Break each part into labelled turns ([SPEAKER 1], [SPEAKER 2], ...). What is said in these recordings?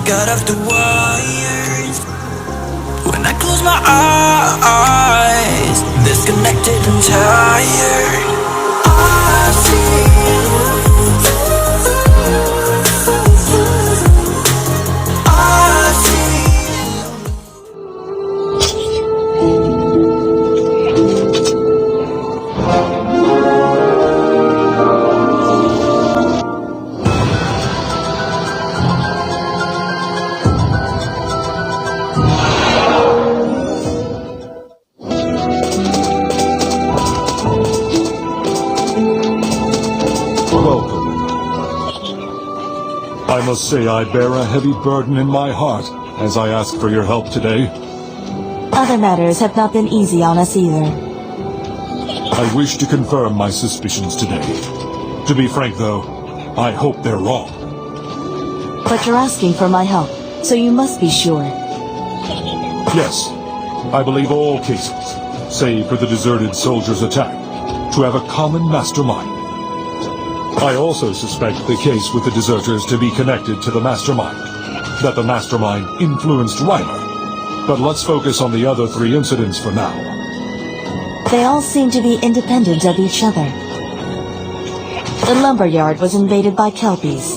[SPEAKER 1] got off the wires. When I close my eyes, disconnected and tired. I see you. I see
[SPEAKER 2] I must say I bear a heavy burden in my heart as I ask for your help today.
[SPEAKER 3] Other matters have not been easy on us either.
[SPEAKER 2] I wish to confirm my suspicions today. To be frank, though, I hope they're wrong.
[SPEAKER 3] But you're asking for my help, so you must be sure.
[SPEAKER 2] Yes, I believe all cases, save for the deserted soldier's attack, to have a common mastermind. I also suspect the case with the deserters to be connected to the mastermind, that the mastermind influenced Reimer. But let's focus on the other 3 incidents for now.
[SPEAKER 3] They all seem to be independent of each other. The lumberyard was invaded by Kelpies.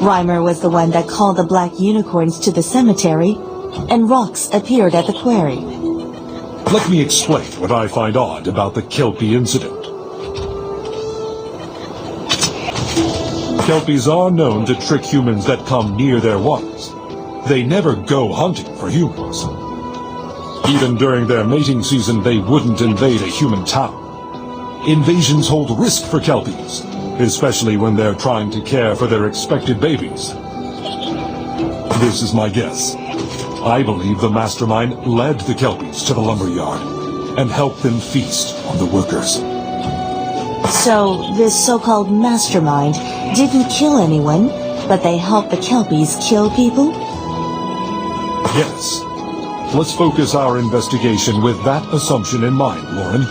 [SPEAKER 3] Reimer was the one that called the black unicorns to the cemetery, and rocks appeared at the quarry.
[SPEAKER 2] Let me explain what I find odd about the Kelpie incident. Kelpies are known to trick humans that come near their waters. They never go hunting for humans. Even during their mating season, they wouldn't invade a human town. Invasions hold risk for Kelpies, especially when they're trying to care for their expected babies. This is my guess. I believe the mastermind led the Kelpies to the lumberyard and helped them feast on the workers.
[SPEAKER 3] So, this so-called mastermind didn't kill anyone, but they helped the Kelpies kill people?
[SPEAKER 2] Yes. Let's focus our investigation with that assumption in mind, Lauren.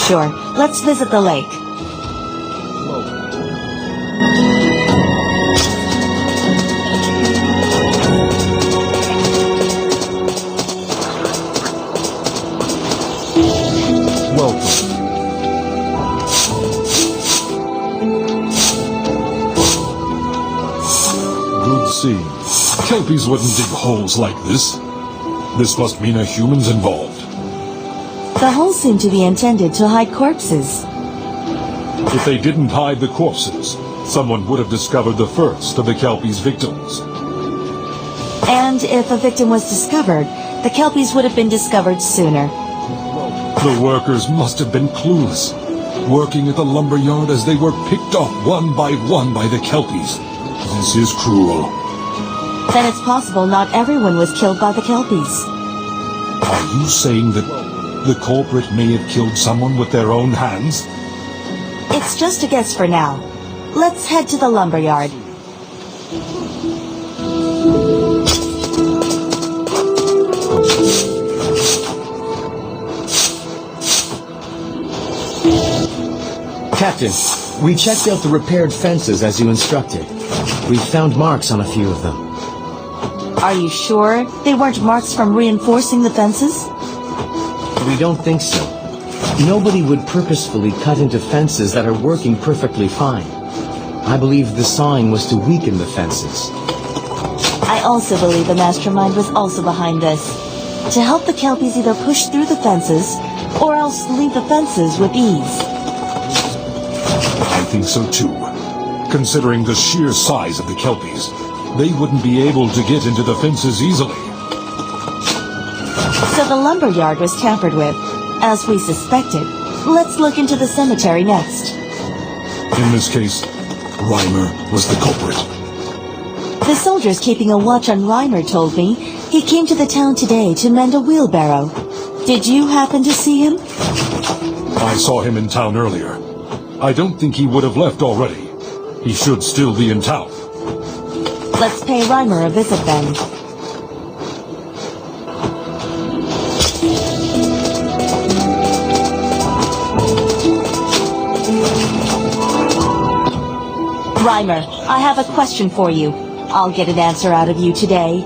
[SPEAKER 3] Sure. Let's visit the lake.
[SPEAKER 2] Welcome. Good scene. Kelpies wouldn't dig holes like this. This must mean a human's involved.
[SPEAKER 3] The holes seem to be intended to hide corpses.
[SPEAKER 2] If they didn't hide the corpses, someone would have discovered the first of the Kelpies' victims.
[SPEAKER 3] And if a victim was discovered, the Kelpies would have been discovered sooner.
[SPEAKER 2] The workers must have been clueless, working at the lumberyard as they were picked off one by the Kelpies. This is cruel.
[SPEAKER 3] Then it's possible not everyone was killed by the Kelpies.
[SPEAKER 2] Are you saying that the culprit may have killed someone with their own hands?
[SPEAKER 3] It's just a guess for now. Let's head to the lumberyard.
[SPEAKER 4] Captain, we checked out the repaired fences as you instructed. We found marks on a few of them.
[SPEAKER 3] Are you sure they weren't marks from reinforcing the fences?
[SPEAKER 4] We don't think so. Nobody would purposefully cut into fences that are working perfectly fine. I believe the sawing was to weaken the fences.
[SPEAKER 3] I also believe the mastermind was also behind this, to help the Kelpies either push through the fences or else leave the fences with ease.
[SPEAKER 2] I think so too. Considering the sheer size of the Kelpies, they wouldn't be able to get into the fences easily.
[SPEAKER 3] So the lumberyard was tampered with, as we suspected. Let's look into the cemetery next.
[SPEAKER 2] In this case, Reimer was the culprit.
[SPEAKER 3] The soldiers keeping a watch on Reimer told me he came to the town today to mend a wheelbarrow. Did you happen to see him?
[SPEAKER 2] I saw him in town earlier. I don't think he would have left already. He should still be in town.
[SPEAKER 3] Let's pay Reimer a visit then. Reimer, I have a question for you. I'll get an answer out of you today.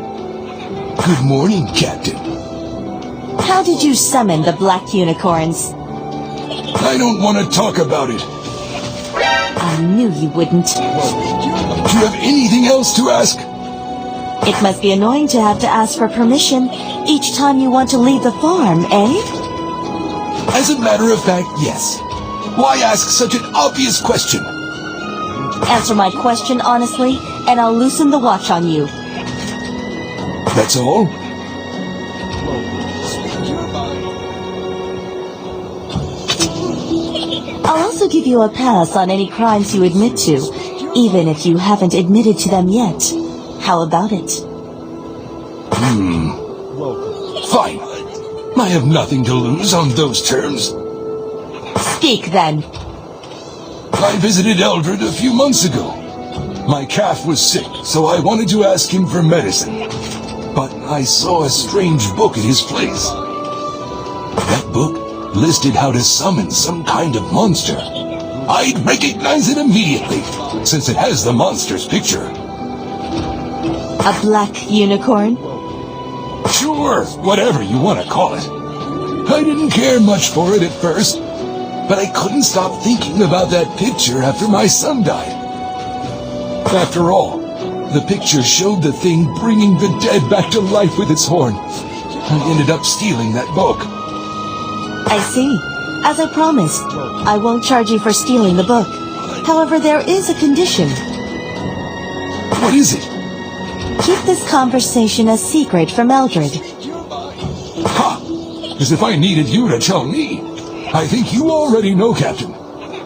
[SPEAKER 5] Good morning, Captain.
[SPEAKER 3] How did you summon the black unicorns?
[SPEAKER 5] I don't want to talk about it.
[SPEAKER 3] I knew you wouldn't.
[SPEAKER 5] Do you have anything else to ask?
[SPEAKER 3] It must be annoying to have to ask for permission each time you want to leave the farm, eh?
[SPEAKER 5] As a matter of fact, yes. Why ask such an obvious question?
[SPEAKER 3] Answer my question honestly, and I'll loosen the watch on you.
[SPEAKER 5] That's all?
[SPEAKER 3] I'll also give you a pass on any crimes you admit to, even if you haven't admitted to them yet. How about it?
[SPEAKER 5] Fine. I have nothing to lose on those terms.
[SPEAKER 3] Speak then.
[SPEAKER 5] I visited Eldred a few months ago. My calf was sick, so I wanted to ask him for medicine. But I saw a strange book at his place. That book listed how to summon some kind of monster. I'd recognize it immediately, since it has the monster's picture.
[SPEAKER 3] A black unicorn?
[SPEAKER 5] Sure, whatever you want to call it. I didn't care much for it at first, but I couldn't stop thinking about that picture after my son died. After all, the picture showed the thing bringing the dead back to life with its horn. I ended up stealing that book.
[SPEAKER 3] I see. As I promised, I won't charge you for stealing the book. However, there is a condition.
[SPEAKER 5] What is it?
[SPEAKER 3] Keep this conversation a secret from Eldred.
[SPEAKER 5] Ha! As if I needed you to tell me. I think you already know, Captain.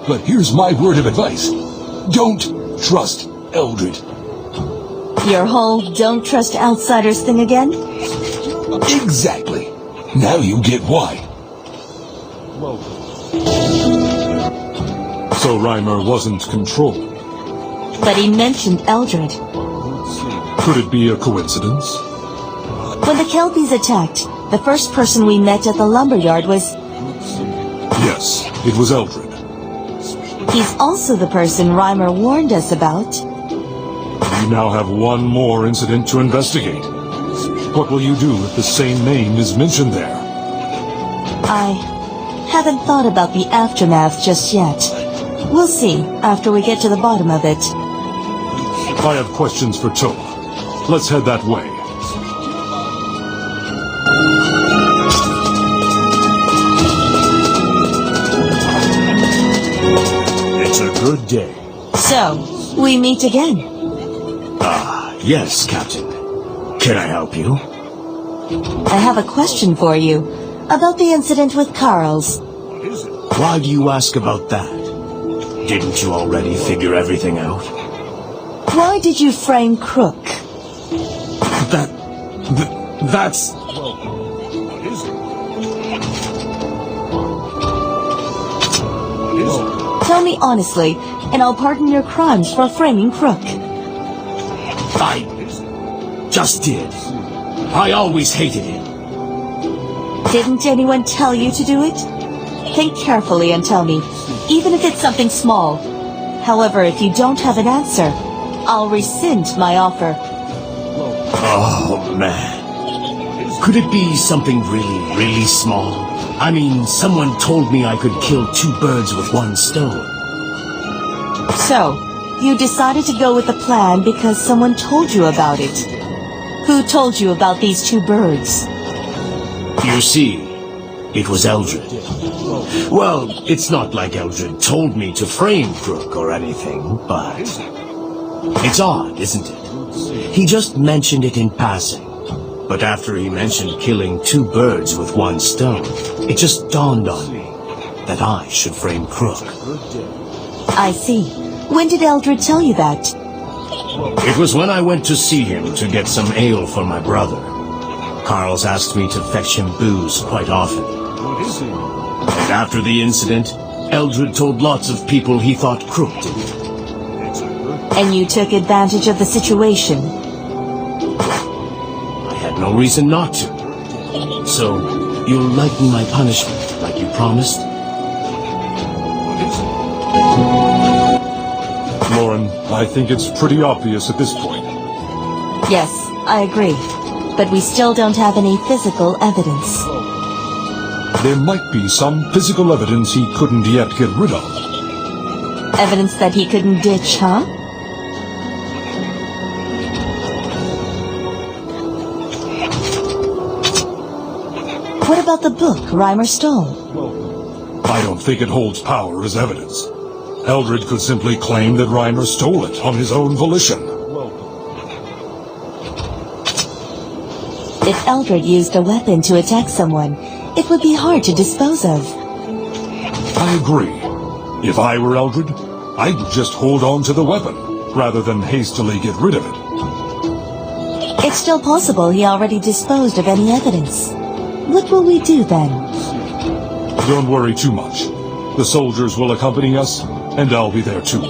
[SPEAKER 5] But here's my word of advice. Don't trust Eldred.
[SPEAKER 3] Your whole don't trust outsiders thing again?
[SPEAKER 5] Exactly. Now you get why.
[SPEAKER 2] So Reimer wasn't controlled.
[SPEAKER 3] But he mentioned Eldred.
[SPEAKER 2] Could it be a coincidence?
[SPEAKER 3] When the Kelpies attacked, the first person we met at the lumberyard was...
[SPEAKER 2] Yes, it was Eldred.
[SPEAKER 3] He's also the person Reimer warned us about.
[SPEAKER 2] We now have one more incident to investigate. What will you do if the same name is mentioned there?
[SPEAKER 3] I haven't thought about the aftermath just yet. We'll see after we get to the bottom of it.
[SPEAKER 2] I have questions for Toa. Let's head that way.
[SPEAKER 6] It's a good day.
[SPEAKER 3] So, we meet again.
[SPEAKER 6] Yes, Captain. Can I help you?
[SPEAKER 3] I have a question for you about the incident with Carl's.
[SPEAKER 6] Why do you ask about that? Didn't you already figure everything out?
[SPEAKER 3] Why did you frame Crook?
[SPEAKER 6] That's...
[SPEAKER 3] Tell me honestly, and I'll pardon your crimes for framing Crook.
[SPEAKER 6] I just did. I always hated him.
[SPEAKER 3] Didn't anyone tell you to do it? Think carefully and tell me, even if it's something small. However, if you don't have an answer, I'll rescind my offer.
[SPEAKER 6] Oh, man. Could it be something really, really small? I mean, someone told me I could kill 2 birds with 1 stone.
[SPEAKER 3] So, you decided to go with the plan because someone told you about it. Who told you about these 2 birds?
[SPEAKER 6] You see, it was Eldred. Well, it's not like Eldred told me to frame Crook or anything, but... It's odd, isn't it? He just mentioned it in passing. But after he mentioned killing 2 birds with 1 stone, it just dawned on me that I should frame Crook.
[SPEAKER 3] I see. When did Eldred tell you that?
[SPEAKER 6] It was when I went to see him to get some ale for my brother. Carl's asked me to fetch him booze quite often. And after the incident, Eldred told lots of people he thought Crook did it.
[SPEAKER 3] And you took advantage of the situation.
[SPEAKER 6] I had no reason not to. So, you'll lighten my punishment, like you promised?
[SPEAKER 2] Lauren, I think it's pretty obvious at this point.
[SPEAKER 3] Yes, I agree. But we still don't have any physical evidence.
[SPEAKER 2] There might be some physical evidence he couldn't yet get rid of.
[SPEAKER 3] Evidence that he couldn't ditch, huh? What about the book Reimer stole?
[SPEAKER 2] I don't think it holds power as evidence. Eldred could simply claim that Reimer stole it on his own volition.
[SPEAKER 3] If Eldred used a weapon to attack someone, it would be hard to dispose of.
[SPEAKER 2] I agree. If I were Eldred, I would just hold on to the weapon, rather than hastily get rid of it.
[SPEAKER 3] It's still possible he already disposed of any evidence. What will we do then?
[SPEAKER 2] Don't worry too much. The soldiers will accompany us, and I'll be there too.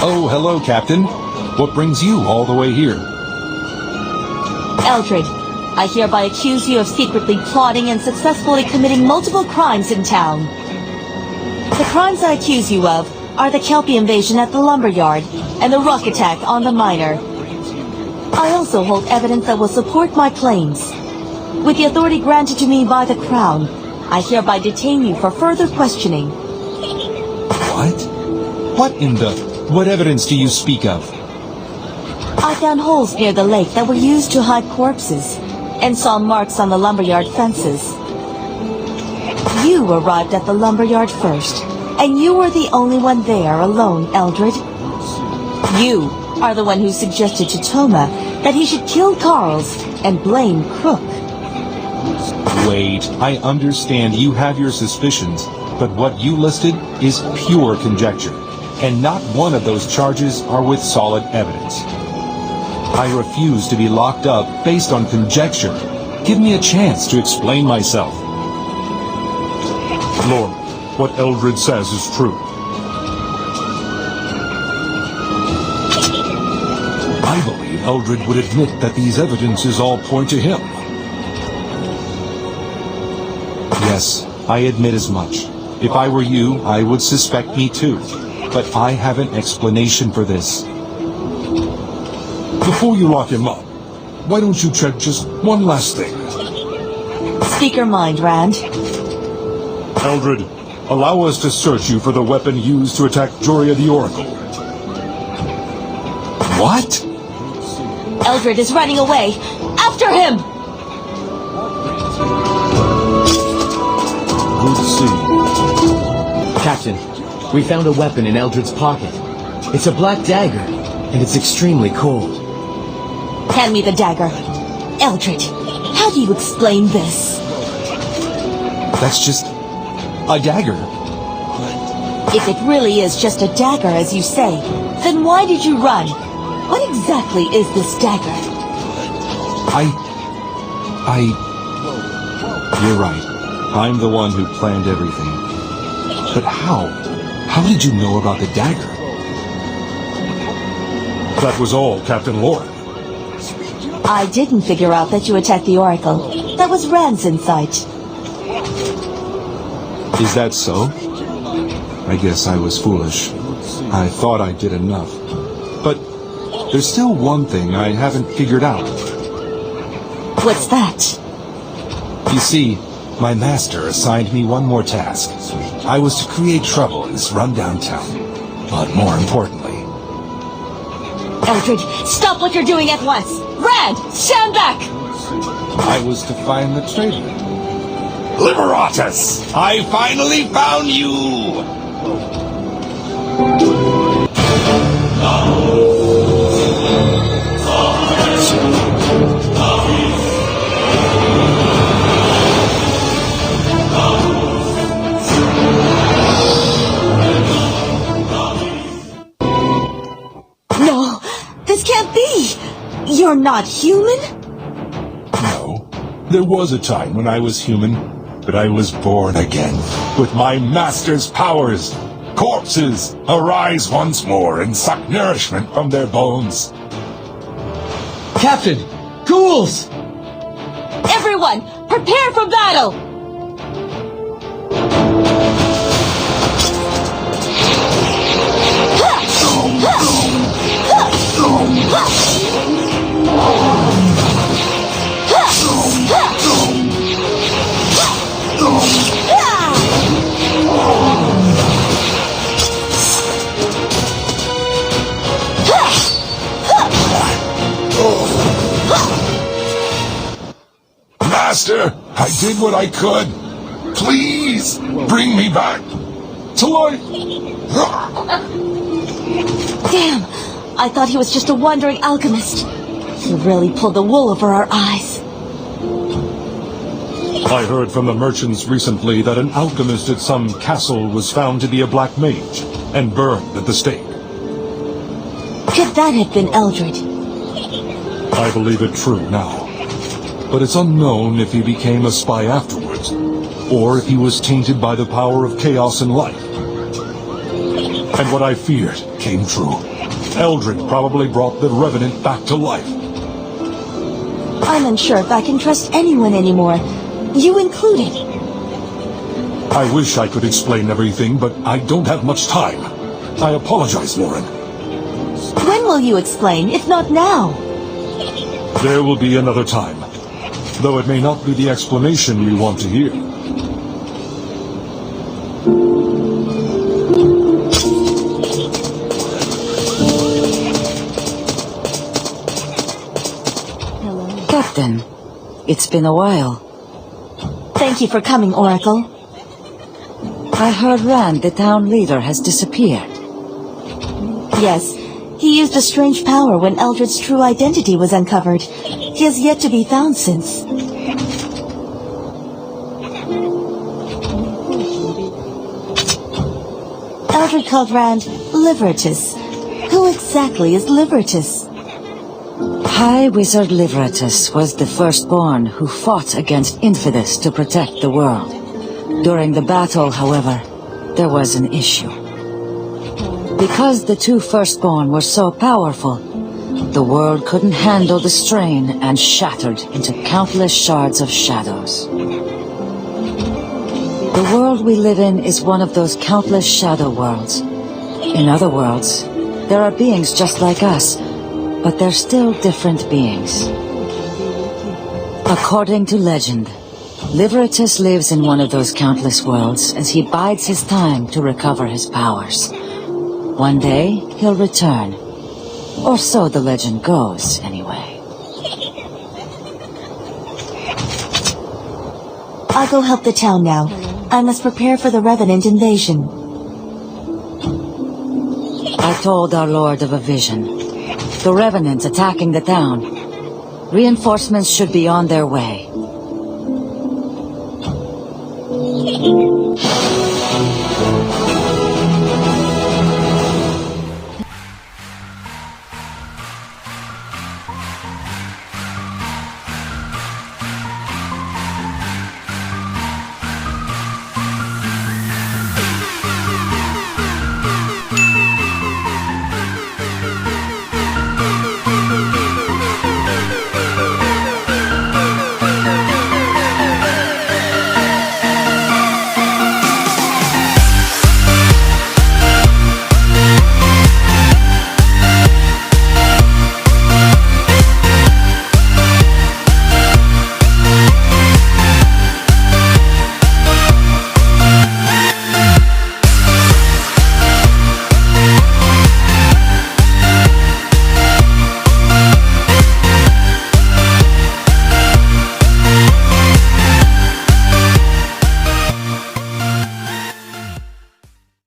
[SPEAKER 7] Oh, hello, Captain. What brings you all the way here?
[SPEAKER 3] Eldred, I hereby accuse you of secretly plotting and successfully committing multiple crimes in town. The crimes I accuse you of are the Kelpie invasion at the lumberyard and the rock attack on the miner. I also hold evidence that will support my claims. With the authority granted to me by the Crown, I hereby detain you for further questioning.
[SPEAKER 7] What? What evidence do you speak of?
[SPEAKER 3] I found holes near the lake that were used to hide corpses, and saw marks on the lumberyard fences. You arrived at the lumberyard first, and you were the only one there alone, Eldred. You are the one who suggested to Toma that he should kill Carls and blame Crook.
[SPEAKER 7] Wait, I understand you have your suspicions, but what you listed is pure conjecture, and not one of those charges are with solid evidence. I refuse to be locked up based on conjecture. Give me a chance to explain myself.
[SPEAKER 2] Lord, what Eldred says is true. I believe Eldred would admit that these evidences all point to him.
[SPEAKER 7] Yes, I admit as much. If I were you, I would suspect me too. But I have an explanation for this.
[SPEAKER 2] Before you lock him up, why don't you check just one last thing?
[SPEAKER 3] Speak your mind, Rand.
[SPEAKER 2] Eldred, allow us to search you for the weapon used to attack Joria the Oracle.
[SPEAKER 7] What?
[SPEAKER 3] Eldred is running away! After him!
[SPEAKER 2] Good seeing.
[SPEAKER 4] Captain, we found a weapon in Eldred's pocket. It's a black dagger, and it's extremely cold.
[SPEAKER 3] Hand me the dagger. Eldred, how do you explain this?
[SPEAKER 7] That's just a dagger.
[SPEAKER 3] If it really is just a dagger, as you say, then why did you run? What exactly is this dagger?
[SPEAKER 7] You're right. I'm the one who planned everything. But how? How did you know about the dagger?
[SPEAKER 2] That was all, Captain Lauren.
[SPEAKER 3] I didn't figure out that you attacked the Oracle. That was Rand's insight.
[SPEAKER 7] Is that so? I guess I was foolish. I thought I did enough. But there's still one thing I haven't figured out.
[SPEAKER 3] What's that?
[SPEAKER 7] You see, my master assigned me one more task. I was to create trouble in this rundown town. But more importantly...
[SPEAKER 3] Eldred, stop what you're doing at once! Rand, stand back!
[SPEAKER 7] I was to find the traitor.
[SPEAKER 5] Liberatus! I finally found you!
[SPEAKER 3] No, this can't be! You're not human?
[SPEAKER 2] No. There was a time when I was human, but I was born again, with my master's powers. Corpses arise once more and suck nourishment from their bones.
[SPEAKER 4] Captain! Ghouls!
[SPEAKER 3] Everyone, prepare for battle!
[SPEAKER 5] Master, I did what I could. Please, bring me back to life.
[SPEAKER 3] Damn! I thought he was just a wandering alchemist. He really pulled the wool over our eyes.
[SPEAKER 2] I heard from the merchants recently that an alchemist at some castle was found to be a black mage and burned at the stake.
[SPEAKER 3] Could that have been Eldred?
[SPEAKER 2] I believe it true now. But it's unknown if he became a spy afterwards, or if he was tainted by the power of chaos and life. And what I feared came true. Eldred probably brought the Revenant back to life.
[SPEAKER 3] I'm unsure if I can trust anyone anymore, you included.
[SPEAKER 2] I wish I could explain everything, but I don't have much time. I apologize, Lauren.
[SPEAKER 3] When will you explain, if not now?
[SPEAKER 2] There will be another time, though it may not be the explanation you want to hear.
[SPEAKER 8] Captain, it's been a while.
[SPEAKER 3] Thank you for coming, Oracle.
[SPEAKER 8] I heard Rand, the town leader, has disappeared.
[SPEAKER 3] Yes, he used a strange power when Eldred's true identity was uncovered. He has yet to be found since. Eldred called Rand Liveratus. Who exactly is Liveratus?
[SPEAKER 8] High Wizard Liveratus was the firstborn who fought against Infidus to protect the world. During the battle, however, there was an issue. Because the two firstborn were so powerful, the world couldn't handle the strain and shattered into countless shards of shadows. The world we live in is one of those countless shadow worlds. In other worlds, there are beings just like us, but they're still different beings. According to legend, Liveratus lives in one of those countless worlds as he bides his time to recover his powers. One day, he'll return. Or so the legend goes, anyway.
[SPEAKER 3] I'll go help the town now. I must prepare for the Revenant invasion.
[SPEAKER 8] I told our Lord of a vision. The Revenants attacking the town. Reinforcements should be on their way.